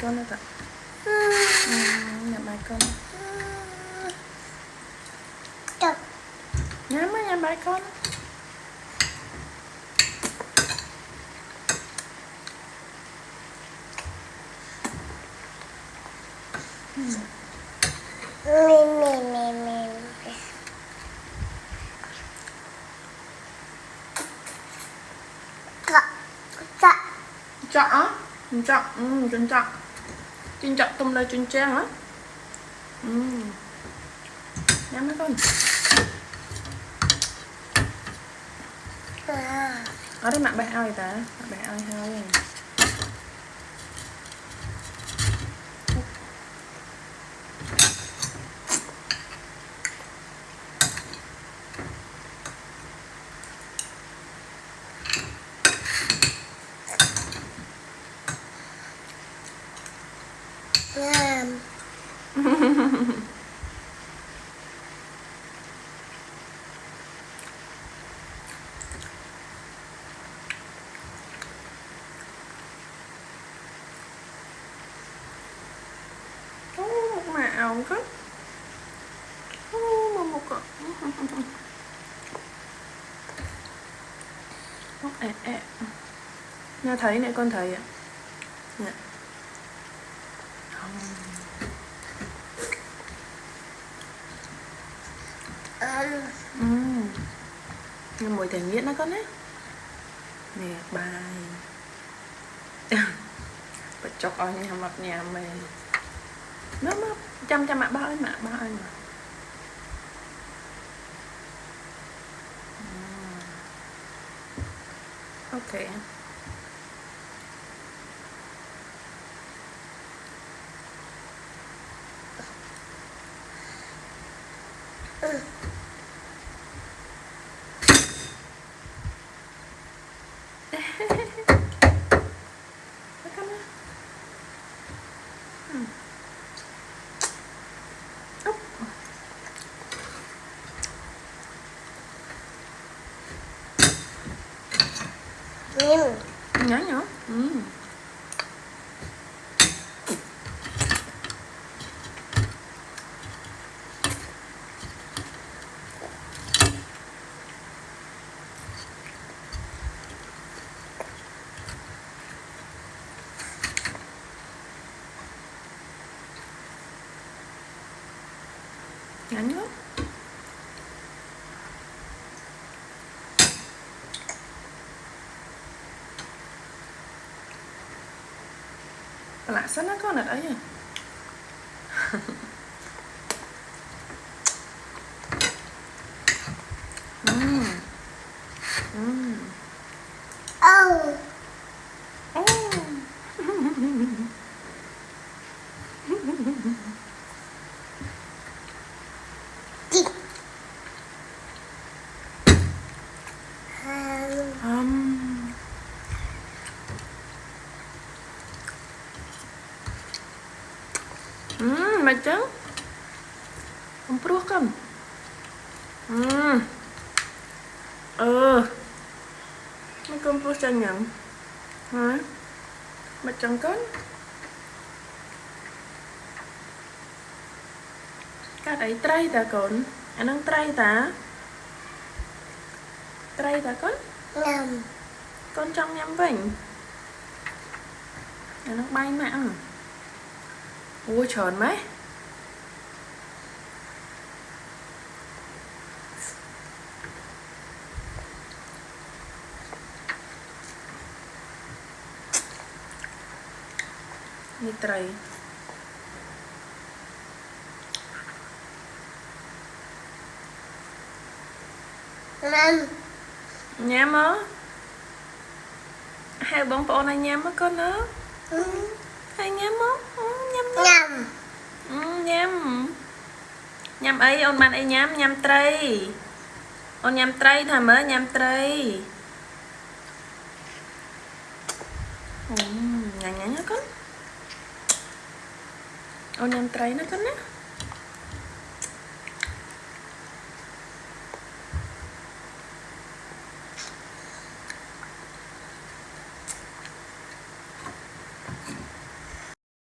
con nữa ta. Nhắm bài con. Nhắm bài con. Chọn chọn tôm lời chun trang hả? Nhắm mấy con. Ở đây mạng bè ai ta? Mạng bè ai hơi. Mạo quá. Một con. Nha thấy này con thấy ạ. Nè. Nghe mùi thể nghiện đó con đấy. Nè bài. Bật chọc ở nhà mặt nhà mày. Nó chăm mạ bao ơi mà. Ok. Nhỏ. Nhỏ. Lạ sana con ở đấy à? Macam empruh kan? Macam empruh chanyang. Hả? Macam kan? Cái đấy trai ta con. Anh đang trai ta. Trai ta con? Nhầm. Con trong nhắm vỉnh. Anh đang bay mạng. Ôi tròn mấy. Ni try. Nhám á. Hai bông bò này nhám á con á. Hai nhám á. Nhám. Nhám ấy ôn bạn ấy nhám tray. Ôn nhám tray thà mới nhám tray. Nhá con. Ôn nhám tray nó con á.